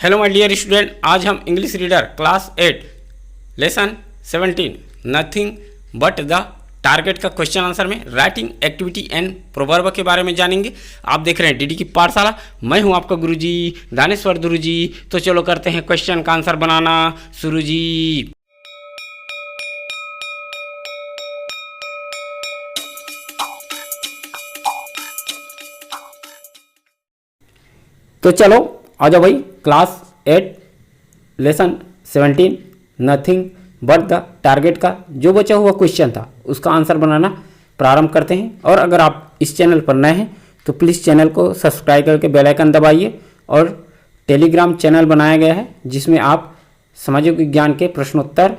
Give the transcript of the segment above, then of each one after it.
Hello my dear student, आज हम English reader class 8 lesson 17 nothing but the target का question answer में writing activity and proverb के बारे में जानेंगे। आप देख रहे हैं डीडी की पाठशाला। मैं हूं आपका गुरुजी दानेश्वर गुरुजी। तो चलो करते हैं क्वेश्चन का आंसर बनाना शुरू जी। तो चलो आ जाओ भाई, class 8 lesson 17 nothing but the target का जो बचा हुआ क्वेश्चन था उसका आंसर बनाना प्रारंभ करते हैं। और अगर आप इस चैनल पर नए हैं तो प्लीज़ चैनल को सब्सक्राइब करके बेल आइकन दबाइए। और टेलीग्राम चैनल बनाया गया है जिसमें आप सामाजिक विज्ञान के प्रश्नोत्तर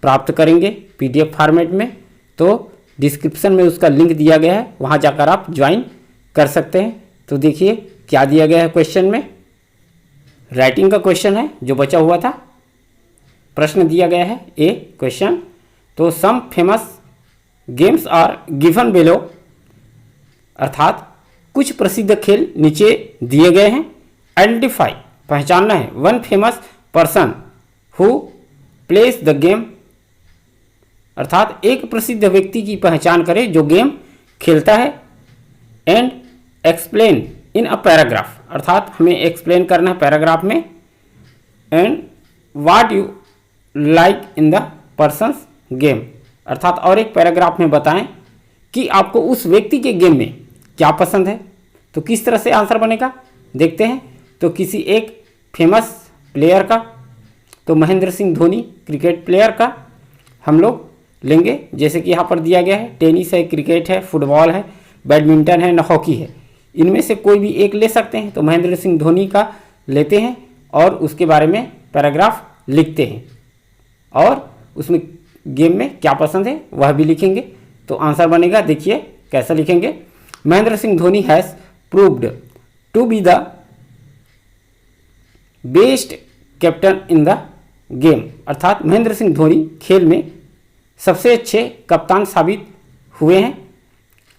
प्राप्त करेंगे PDF फॉर्मेट में। तो डिस्क्रिप्शन में उसका लिंक दिया गया है, वहाँ जाकर आप ज्वाइन कर सकते हैं। तो देखिए क्या दिया गया है क्वेश्चन में। राइटिंग का क्वेश्चन है जो बचा हुआ था। प्रश्न दिया गया है ए क्वेश्चन। तो some famous games are given below, अर्थात कुछ प्रसिद्ध खेल नीचे दिए गए हैं। आइडेंटिफाई पहचानना है one famous person who plays the game, अर्थात एक प्रसिद्ध व्यक्ति की पहचान करें जो गेम खेलता है। And explain in a paragraph, अर्थात हमें एक्सप्लेन करना है पैराग्राफ में। And what you like in the persons game, अर्थात और एक पैराग्राफ में बताएं कि आपको उस व्यक्ति के गेम में क्या पसंद है। तो किस तरह से आंसर बनेगा देखते हैं। तो किसी एक फेमस प्लेयर का, तो महेंद्र सिंह धोनी क्रिकेट प्लेयर का हम लोग लेंगे, जैसे कि यहाँ पर दिया गया है। टेनिस है, क्रिकेट है, फुटबॉल है, बैडमिंटन है, न हॉकी है। इनमें से कोई भी एक ले सकते हैं। तो महेंद्र सिंह धोनी का लेते हैं और उसके बारे में पैराग्राफ लिखते हैं और उसमें गेम में क्या पसंद है वह भी लिखेंगे। तो आंसर बनेगा, देखिए कैसा लिखेंगे। Mahendra Singh Dhoni has proved to be the best captain in the game, अर्थात महेंद्र सिंह धोनी खेल में सबसे अच्छे कप्तान साबित हुए हैं,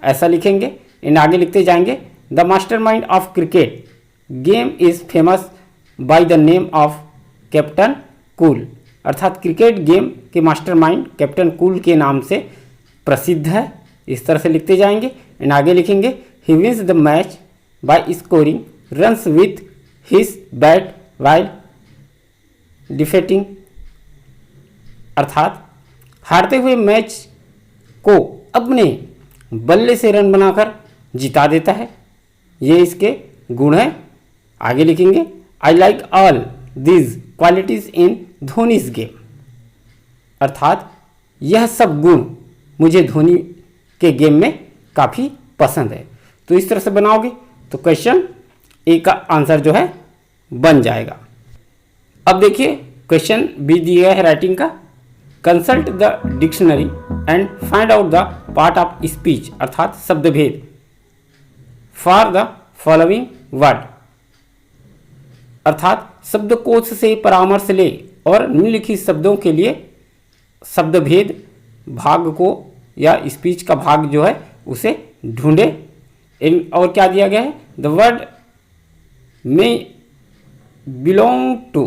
ऐसा लिखेंगे। इन आगे लिखते जाएंगे। The mastermind of cricket game is famous by the name of captain cool, अर्थात क्रिकेट गेम के मास्टरमाइंड कैप्टन कूल के नाम से प्रसिद्ध है, इस तरह से लिखते जाएंगे। इन आगे लिखेंगे। He wins the match by scoring runs with his bat while defeating, अर्थात हारते हुए मैच को अपने बल्ले से रन बनाकर जिता देता है, ये इसके गुण हैं। आगे लिखेंगे। I like all these qualities in Dhoni's game, अर्थात यह सब गुण मुझे धोनी के गेम में काफ़ी पसंद है। तो इस तरह से बनाओगे तो क्वेश्चन ए का आंसर जो है बन जाएगा। अब देखिए क्वेश्चन बी दिया गया है राइटिंग का। Consult the dictionary and find out the part of speech, अर्थात शब्दभेद फॉर द फॉलोइंग वर्ड, अर्थात शब्दकोश से परामर्श ले और निम्नलिखित शब्दों के लिए शब्दभेद भाग को या स्पीच का भाग जो है उसे ढूंढे। और क्या दिया गया है। The word may belong to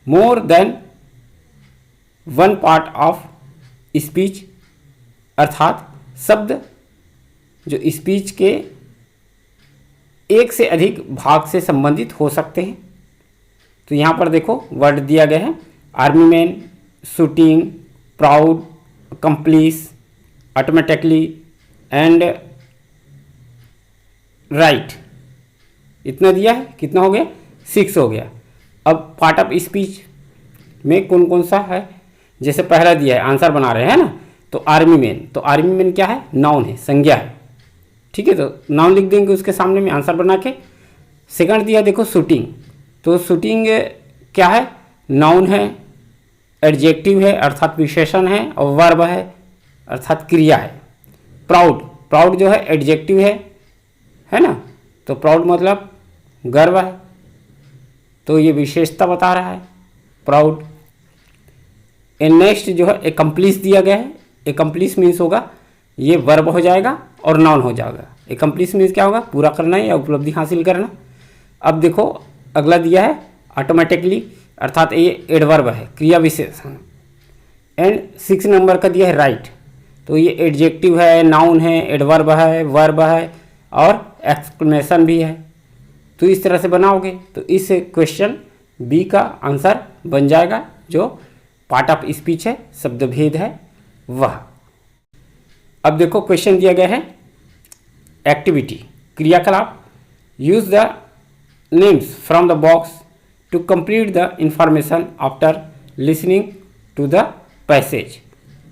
more than one part of speech, अर्थात शब्द जो स्पीच के एक से अधिक भाग से संबंधित हो सकते हैं। तो यहाँ पर देखो वर्ड दिया गया है। Army man, shooting, proud, accomplice, automatically and right, इतना दिया है। कितना हो गया 6 हो गया। अब पार्ट ऑफ स्पीच में कौन कौन सा है, जैसे पहला दिया है आंसर बना रहे हैं ना। तो आर्मी मैन, तो आर्मी मैन क्या है, नाउन है, संज्ञा है, ठीक है। तो नाउन लिख देंगे उसके सामने में आंसर बना के। सेकंड दिया देखो शूटिंग, तो शूटिंग क्या है, नाउन है, एडजेक्टिव है अर्थात विशेषण है, और वर्ब है अर्थात क्रिया है। प्राउड, प्राउड जो है एडजेक्टिव है ना। तो प्राउड मतलब गर्व है, तो ये विशेषता बता रहा है प्राउड। एंड नेक्स्ट जो है एकम्प्लिश दिया गया है। एकम्प्लिश मीन्स होगा, ये वर्ब हो जाएगा और नाउन हो जाएगा। एकम्प्लिश मीन्स क्या होगा, पूरा करना या उपलब्धि हासिल करना। अब देखो अगला दिया है ऑटोमेटिकली, अर्थात ये एडवर्ब है, क्रिया विशेषण। एंड 6 नंबर का दिया है राइट, तो ये एडजेक्टिव है, नाउन है, एडवर्ब है, वर्ब है और एक्सक्लेमेशन भी है। तो इस तरह से बनाओगे तो इस क्वेश्चन बी का आंसर बन जाएगा, जो पार्ट ऑफ स्पीच है, शब्द भेद है वह। अब देखो क्वेश्चन दिया गया है एक्टिविटी, क्रियाकलाप। Use the names from the box to complete the information after listening to the passage,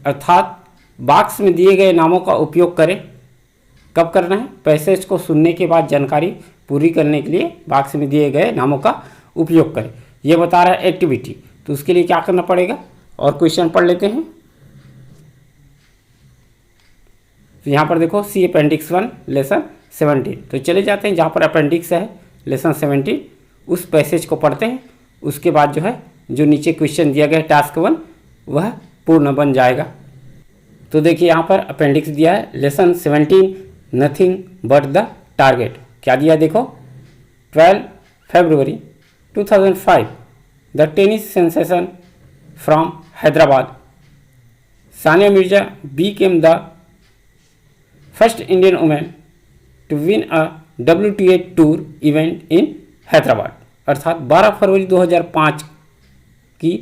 अर्थात बॉक्स में दिए गए नामों का उपयोग करें। कब करना है? पैसेज को सुनने के बाद जानकारी पूरी करने के लिए बॉक्स में दिए गए नामों का उपयोग करें। यह बता रहा है एक्टिविटी, तो उसके लिए क्या करना पड़ेगा, और क्वेश्चन पढ़ लेते हैं। तो यहाँ पर देखो सी अपेंडिक्स 1 लेसन 17, तो चले जाते हैं जहाँ पर अपेंडिक्स है लेसन 17, उस पैसेज को पढ़ते हैं। उसके बाद जो है जो नीचे क्वेश्चन दिया गया है टास्क 1 वह पूर्ण बन जाएगा। तो देखिए यहाँ पर अपेंडिक्स दिया है lesson 17 nothing but the target. क्या दिया देखो, 12 फरवरी 2005 the tennis sensation from Hyderabad Sania Mirza became the first Indian woman to win a WTA tour event in Hyderabad, अर्थात 12 फरवरी 2005 की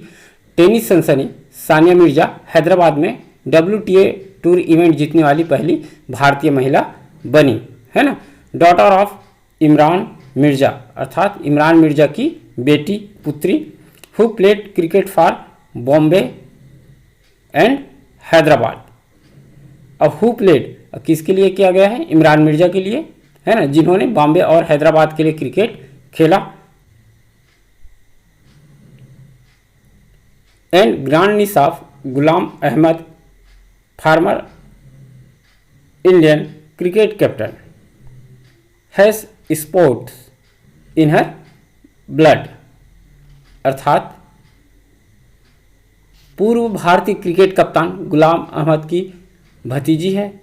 टेनिस सनसनी सानिया मिर्जा हैदराबाद में WTA टूर इवेंट जीतने वाली पहली भारतीय महिला बनी, है ना। डॉटर ऑफ इमरान मिर्जा, अर्थात इमरान मिर्जा की बेटी पुत्री, who played cricket for Bombay and Hyderabad. अब हु प्लेड किसके लिए किया गया है? इमरान मिर्जा के लिए, है ना, जिन्होंने बॉम्बे और हैदराबाद के लिए क्रिकेट खेला। And grandniece of Ghulam Ahmad former Indian cricket captain has sports in her blood, अर्थात पूर्व भारतीय क्रिकेट कप्तान गुलाम अहमद की भतीजी है।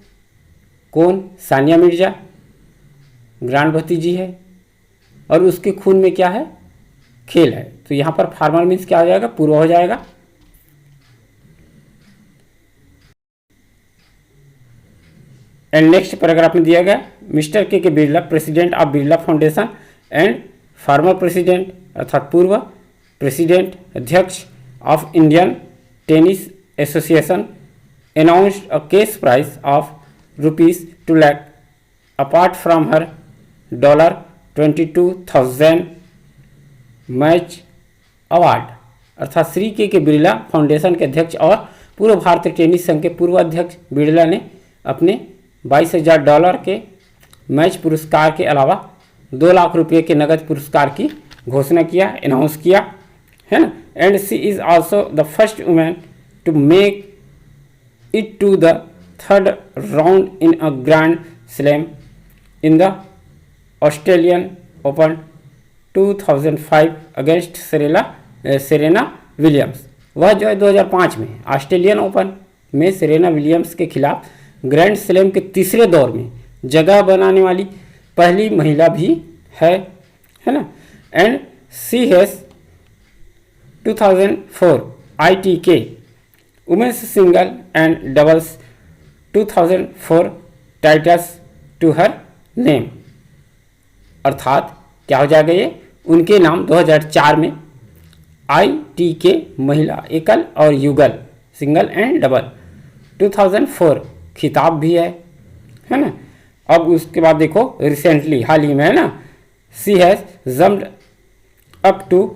कौन? सानिया मिर्जा, ग्रांड भतीजी है, और उसके खून में क्या है? खेल है। तो यहाँ पर फार्मर मीन्स क्या हो जाएगा? पूर्व हो जाएगा। एंड नेक्स्ट पैराग्राफ में दिया गया मिस्टर के Birla president of Birla foundation and farmer president, अर्थात पूर्व प्रेसिडेंट अध्यक्ष of Indian tennis association announced a cash prize of ₹2 lakh apart from her $22,000 match award, अर्थात श्री के बिरला फाउंडेशन के अध्यक्ष और पूर्व भारतीय टेनिस संघ के पूर्व अध्यक्ष बिरला ने अपने $22,000 के मैच पुरस्कार के अलावा 2 लाख रुपये के नगद पुरस्कार की घोषणा किया, अनाउंस किया, है ना। And she is also the first women to make it to the third round in a grand slam in the Australian Open 2005 against Serena Williams. वह जो है 2005 में ऑस्ट्रेलियन ओपन में सेरेना विलियम्स के खिलाफ ग्रैंड स्लैम के तीसरे दौर में जगह बनाने वाली पहली महिला भी है ना। And she has 2004 ITK women's single and doubles 2004 titles to her name, अर्थात क्या हो जाएगा ये? उनके नाम 2004 में ITK महिला एकल और युगल सिंगल एंड डबल 2004 खिताब भी है ना। अब उसके बाद देखो रिसेंटली हाल ही में, है ना, she has jumped up to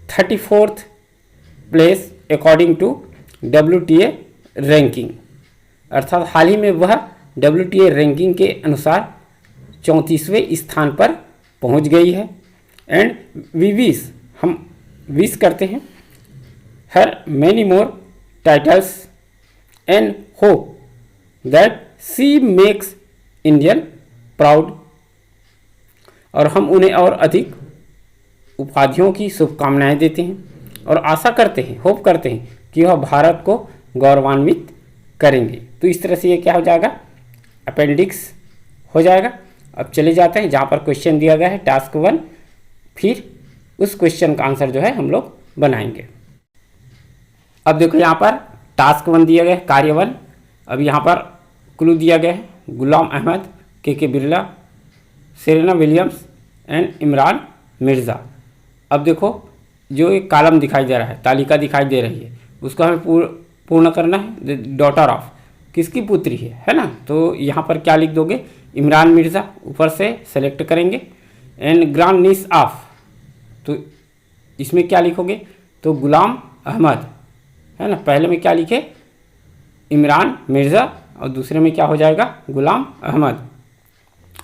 34th place according to WTA ranking, अर्थात हाल ही में वह WTA रैंकिंग के अनुसार 34वें स्थान पर पहुंच गई है। एंड वी विश, हम विश करते हैं, her many more titles and hope that she makes Indian proud, और हम उन्हें और अधिक उपाधियों की शुभकामनाएं देते हैं और आशा करते हैं, होप करते हैं कि वह भारत को गौरवान्वित करेंगे। तो इस तरह से ये क्या हो जाएगा? अपेंडिक्स हो जाएगा। अब चले जाते हैं जहाँ पर क्वेश्चन दिया गया है टास्क 1 फिर उस क्वेश्चन का आंसर जो है हम लोग बनाएंगे। अब देखो यहाँ पर टास्क 1 दिया गया है, कार्य 1। अब यहाँ पर क्लू दिया गया है, गुलाम अहमद, के Birla, Serena Williams and Imran Mirza. अब देखो जो एक कॉलम दिखाई दे रहा है, तालिका दिखाई दे रही है, उसको हमें पूर्ण करना है। डॉटर ऑफ किसकी पुत्री है ना। तो यहाँ पर क्या लिख दोगे, इमरान मिर्ज़ा ऊपर से सेलेक्ट करेंगे, एंड ग्रांड नीस ऑफ, तो इसमें क्या लिखोगे, तो गुलाम अहमद है ना। पहले में क्या लिखे, इमरान मिर्ज़ा, और दूसरे में क्या हो जाएगा, Ghulam Ahmad.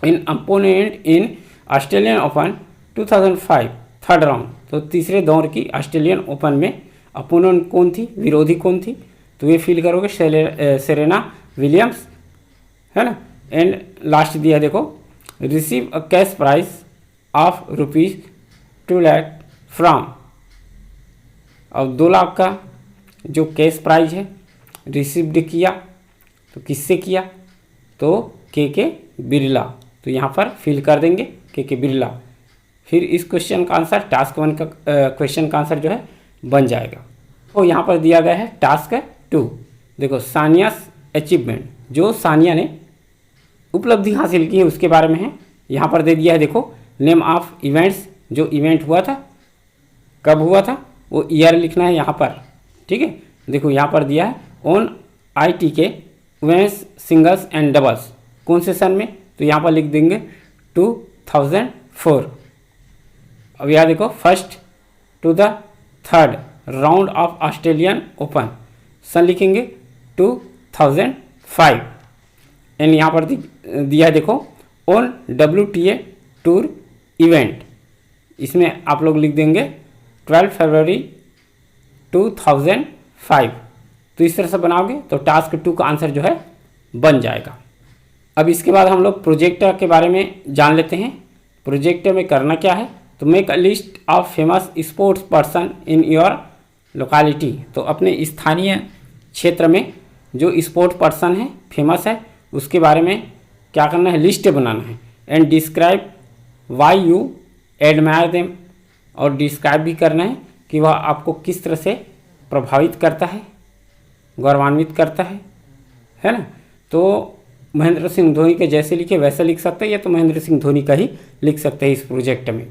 In opponent in Australian Open 2005 third round, तो तीसरे दौर की ऑस्ट्रेलियन ओपन में अपोनेंट कौन थी, विरोधी कौन थी, तो ये फील करोगे सेरेना विलियम्स है ना। एंड लास्ट दिया देखो, receive a cash prize of ₹2 lakh from, और 2 लाख का जो कैश प्राइज है रिसीव्ड किया, तो किससे किया, तो के बिरला, तो यहाँ पर फिल कर देंगे के बिरला। फिर इस क्वेश्चन का आंसर, टास्क 1 का क्वेश्चन का आंसर जो है बन जाएगा। तो यहाँ पर दिया गया है टास्क 2। देखो सानियास अचीवमेंट, जो सानिया ने उपलब्धि हासिल की है उसके बारे में है। यहाँ पर दे दिया है देखो, नेम ऑफ इवेंट्स, जो इवेंट हुआ था, कब हुआ था, वो ईयर लिखना है यहाँ पर, ठीक है। देखो यहाँ पर दिया है on ITK women's singles and doubles, कौन से सन में, तो यहाँ पर लिख देंगे 2004। अब यहाँ देखो first to the third round of Australian Open, सन लिखेंगे 2005। एंड यहाँ पर दिया है देखो ऑन WTA टूर इवेंट, इसमें आप लोग लिख देंगे 12 फरवरी 2005। तो इस तरह से बनाओगे तो टास्क 2 का आंसर जो है बन जाएगा। अब इसके बाद हम लोग प्रोजेक्टर के बारे में जान लेते हैं। प्रोजेक्टर में करना क्या है, तो make a list of famous sports person in your locality, तो अपने स्थानीय क्षेत्र में जो स्पोर्ट पर्सन है, फेमस है, उसके बारे में क्या करना है, लिस्ट बनाना है। And describe why you admire them, और डिस्क्राइब भी करना है कि वह आपको किस तरह से प्रभावित करता है, गौरवान्वित करता है ना। तो महेंद्र सिंह धोनी के जैसे लिखे वैसे लिख सकते हैं, या तो महेंद्र सिंह धोनी का ही लिख सकते हैं इस प्रोजेक्ट में।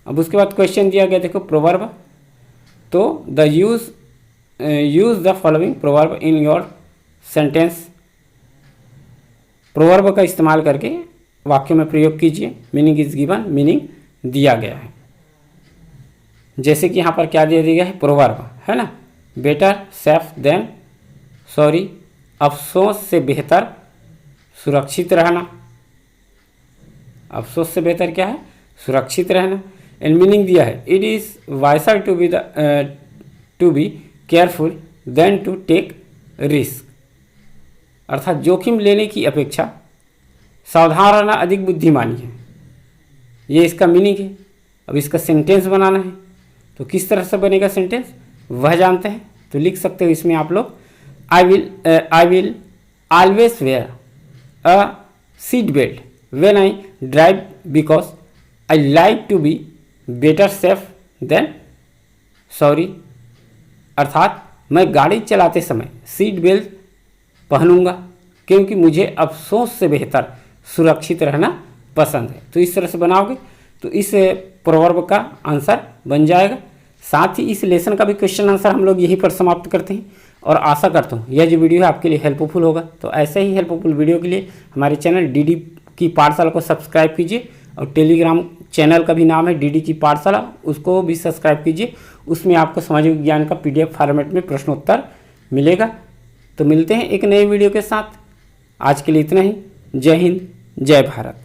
अब उसके बाद क्वेश्चन दिया गया देखो प्रोवर्ब, तो the use the following proverb in your sentence, proverb का इस्तेमाल करके वाक्य में प्रयोग कीजिए। मीनिंग इज गिवन, मीनिंग दिया गया है। जैसे कि यहाँ पर क्या दिया गया है, प्रोवर्ब है ना, बेटर सेफ देन सॉरी, अफसोस से बेहतर सुरक्षित रहना, अफसोस से बेहतर क्या है, सुरक्षित रहना। एंड मीनिंग दिया है, it is wiser to be careful than to take risk, अर्थात जोखिम लेने की अपेक्षा सावधान रहना अधिक बुद्धिमानी है, ये इसका मीनिंग है। अब इसका सेंटेंस बनाना है, तो किस तरह से बनेगा सेंटेंस वह जानते हैं, तो लिख सकते हो इसमें आप लोग, I will always wear a seat belt when I drive because I like to be better safe than sorry, अर्थात मैं गाड़ी चलाते समय सीट बेल्ट पहनूंगा क्योंकि मुझे अफसोस से बेहतर सुरक्षित रहना पसंद है। तो इस तरह से बनाओगे तो इस प्रोवर्ब का आंसर बन जाएगा। साथ ही इस लेसन का भी क्वेश्चन आंसर हम लोग यहीं पर समाप्त करते हैं, और आशा करता हूँ यह जो वीडियो है आपके लिए हेल्पफुल होगा। तो ऐसे ही हेल्पफुल वीडियो के लिए हमारे चैनल DD की पाठशाला को सब्सक्राइब कीजिए, और टेलीग्राम चैनल का भी नाम है DD की पाठशाला, उसको भी सब्सक्राइब कीजिए। उसमें आपको सामाजिक विज्ञान का PDF फॉर्मेट में प्रश्नोत्तर मिलेगा। तो मिलते हैं एक नए वीडियो के साथ, आज के लिए इतना ही। जय हिंद, जय भारत।